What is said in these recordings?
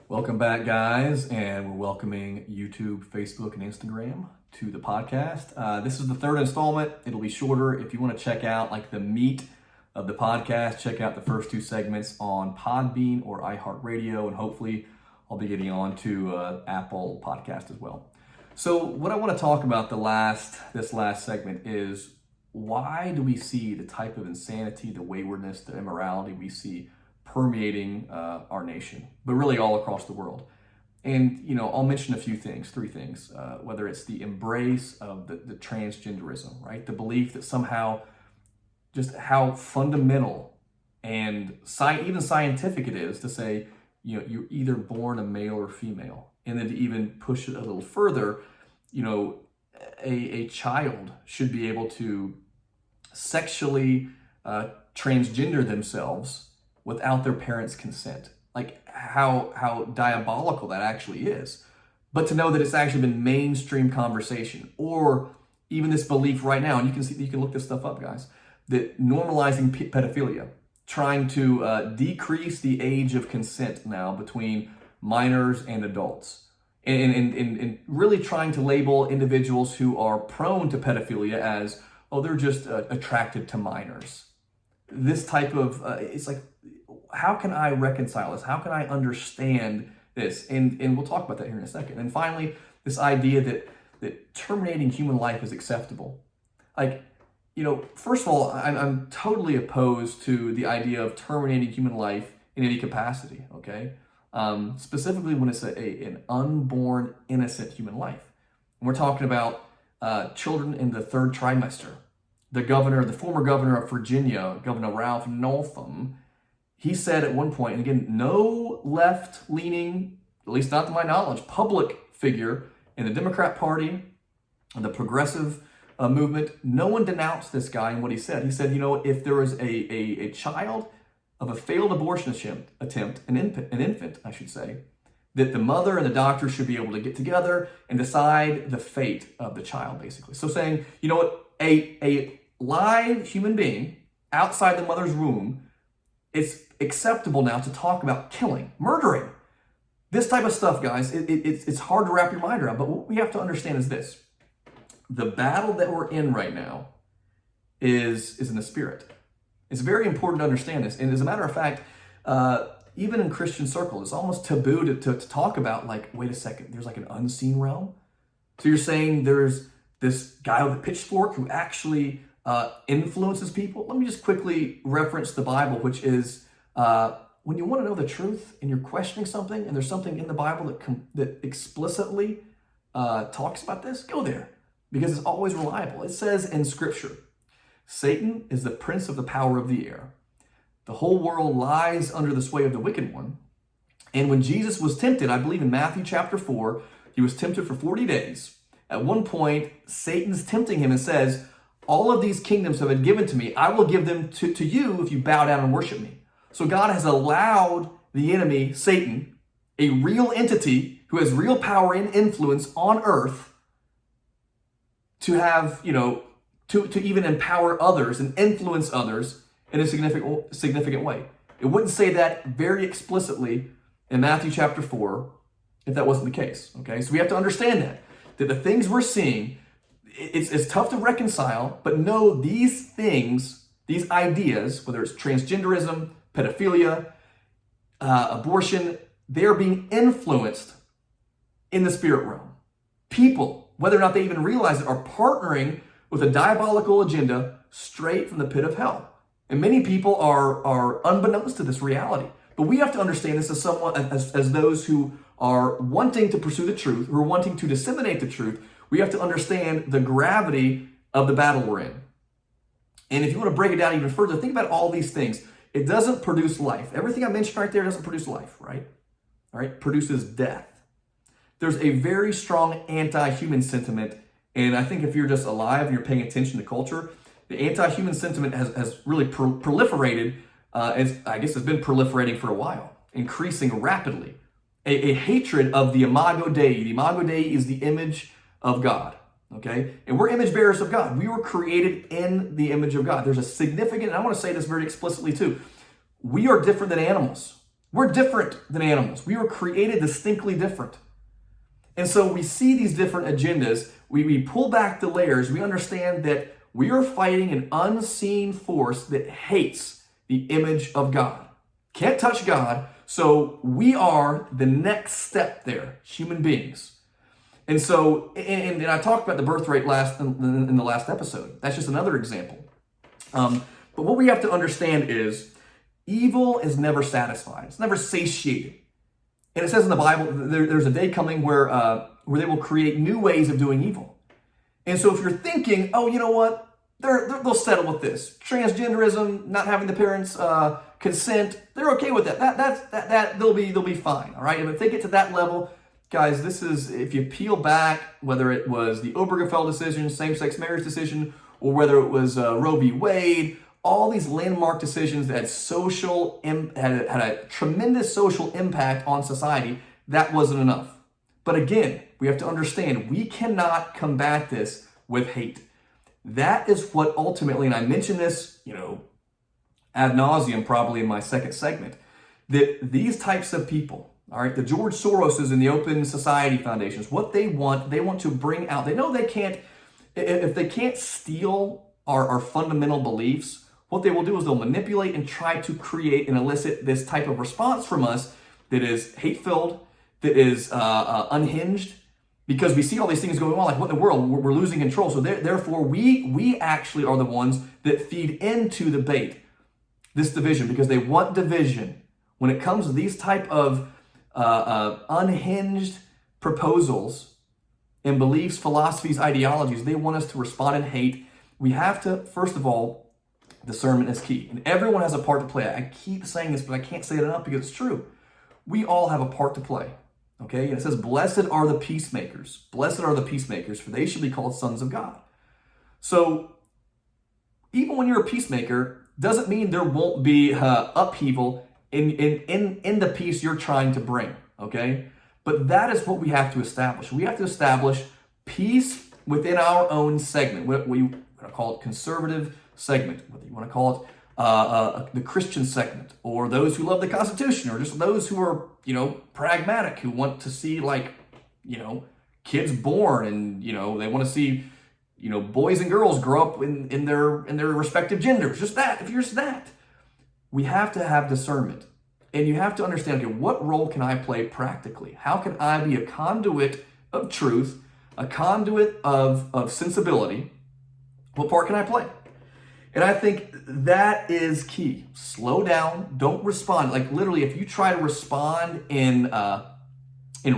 Welcome back, guys, and we're welcoming YouTube, Facebook, and Instagram to the podcast. This is the third installment. It'll be shorter. If you want to check out like the meat of the podcast, check out the first two segments on Podbean or iHeartRadio, and hopefully I'll be getting on to Apple Podcast as well. So what I want to talk about this last segment is why do we see the type of insanity, the waywardness, the immorality we see permeating our nation, but really all across the world. And, I'll mention a few things, three things, whether it's the embrace of the transgenderism, right? The belief that somehow just how fundamental and even scientific it is to say, you're either born a male or female. And then to even push it a little further, a child should be able to sexually transgender themselves without their parents' consent. Like how diabolical that actually is. But to know that it's actually been mainstream conversation, or even this belief right now, and you can look this stuff up, guys, that normalizing pedophilia, trying to decrease the age of consent now between minors and adults, and really trying to label individuals who are prone to pedophilia as, oh, they're just attracted to minors. This type of, it's like, how can I reconcile this? How can I understand this? And we'll talk about that here in a second. And finally, this idea that terminating human life is acceptable. Like, first of all, I'm totally opposed to the idea of terminating human life in any capacity, okay? Specifically when it's an unborn, innocent human life. And we're talking about children in the third trimester. The former governor of Virginia, Governor Ralph Northam, he said at one point, and again, no left-leaning, at least not to my knowledge, public figure in the Democrat Party and the progressive movement, no one denounced this guy and what he said. He said, if there was a child of a failed abortion attempt, an infant, I should say, that the mother and the doctor should be able to get together and decide the fate of the child, basically. So saying, a live human being outside the mother's womb, it's acceptable now to talk about killing, murdering. This type of stuff, guys, it's hard to wrap your mind around, but what we have to understand is this. The battle that we're in right now is in the spirit. It's very important to understand this. And as a matter of fact, even in Christian circles, it's almost taboo to talk about, like, wait a second, there's like an unseen realm. So you're saying there's this guy with a pitchfork who actually influences people? Let me just quickly reference the Bible, which is when you want to know the truth and you're questioning something and there's something in the Bible that explicitly talks about this, go there because it's always reliable. It says in Scripture, Satan is the prince of the power of the air. The whole world lies under the sway of the wicked one. And when Jesus was tempted, I believe in Matthew chapter 4, he was tempted for 40 days. At one point, Satan's tempting him and says, all of these kingdoms have been given to me. I will give them to you if you bow down and worship me. So God has allowed the enemy, Satan, a real entity who has real power and influence on earth, to have, to even empower others and influence others in a significant way. It wouldn't say that very explicitly in Matthew chapter 4 if that wasn't the case, okay? So we have to understand that the things we're seeing, it's tough to reconcile, but know these things, these ideas, whether it's transgenderism, pedophilia, abortion, they're being influenced in the spirit realm. People, whether or not they even realize it, are partnering with a diabolical agenda straight from the pit of hell. And many people are unbeknownst to this reality. But we have to understand this as those who are wanting to pursue the truth, who are wanting to disseminate the truth. We have to understand the gravity of the battle we're in. And if you want to break it down even further, think about all these things. It doesn't produce life. Everything I mentioned right there doesn't produce life, right? All right, produces death. There's a very strong anti-human sentiment. And I think if you're just alive and you're paying attention to culture, the anti-human sentiment has really proliferated. I guess it's been proliferating for a while, increasing rapidly. A hatred of the Imago Dei. The Imago Dei is the image of God, okay? And we're image bearers of God. We were created in the image of God. There's a significant, and I want to say this very explicitly too, we are different than animals. We're different than animals. We were created distinctly different. And so we see these different agendas. We pull back the layers. We understand that we are fighting an unseen force that hates the image of God. Can't touch God. So we are the next step there, human beings. And so, and I talked about the birth rate in the last episode. That's just another example. But what we have to understand is evil is never satisfied. It's never satiated. And it says in the Bible, there's a day coming where they will create new ways of doing evil. And so if you're thinking, oh, you know what? They'll settle with this. Transgenderism, not having the parents' consent, they're okay with that. That they'll be fine. All right. And if they get to that level, guys, this is, if you peel back, whether it was the Obergefell decision, same-sex marriage decision, or whether it was Roe v. Wade, all these landmark decisions that had a tremendous social impact on society, that wasn't enough. But again, we have to understand, we cannot combat this with hate. That is what ultimately, and I mentioned this, ad nauseum probably in my second segment, that these types of people, all right, the George Soroses and the Open Society Foundations, what they want to bring out, they know they can't, if they can't steal our fundamental beliefs, what they will do is they'll manipulate and try to create and elicit this type of response from us that is hate-filled, that is unhinged, because we see all these things going on, like what in the world, we're losing control. So therefore, we actually are the ones that feed into the bait, this division, because they want division. When it comes to these type of unhinged proposals and beliefs, philosophies, ideologies, they want us to respond in hate. We have to, first of all, discernment is key. And everyone has a part to play. I keep saying this, but I can't say it enough because it's true. We all have a part to play. Okay? And it says, blessed are the peacemakers. Blessed are the peacemakers, for they shall be called sons of God. So even when you're a peacemaker, doesn't mean there won't be upheaval in the peace you're trying to bring. Okay? But that is what we have to establish. We have to establish peace within our own segment. What we want to call it conservative segment, whether you want to call it the Christian segment, or those who love the Constitution, or just those who are, pragmatic, who want to see kids born, and they want to see boys and girls grow up in their respective genders. Just that. If you're just that, we have to have discernment, and you have to understand, okay, what role can I play practically? How can I be a conduit of truth, a conduit of sensibility? What part can I play? And I think that is key. Slow down. Don't respond. Like literally, if you try to respond in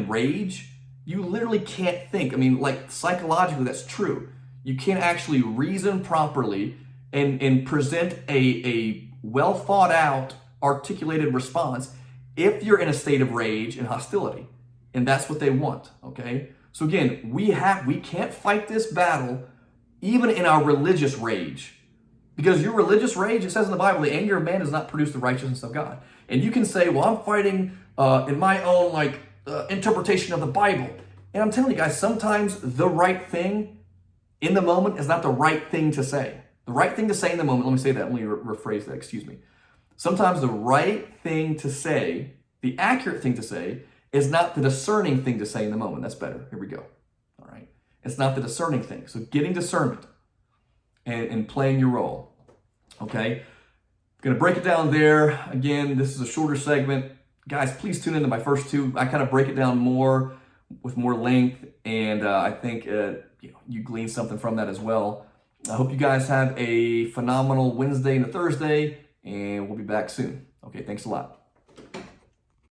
rage, you literally can't think. I mean, like psychologically, that's true. You can't actually reason properly and present a well thought out, articulated response if you're in a state of rage and hostility. And that's what they want. Okay. So again, we can't fight this battle even in our religious rage. Because your religious rage, it says in the Bible, the anger of man does not produce the righteousness of God. And you can say, well, I'm fighting in my own interpretation of the Bible. And I'm telling you guys, sometimes the right thing in the moment is not the right thing to say. The right thing to say in the moment, let me say that, let me rephrase that, excuse me. Sometimes the right thing to say, the accurate thing to say, is not the discerning thing to say in the moment. That's better. Here we go. All right. It's not the discerning thing. So getting discernment and playing your role. Okay? I'm going to break it down there. Again, this is a shorter segment. Guys, please tune into my first two. I kind of break it down more with more length, and I think you glean something from that as well. I hope you guys have a phenomenal Wednesday and a Thursday, and we'll be back soon. Okay, thanks a lot.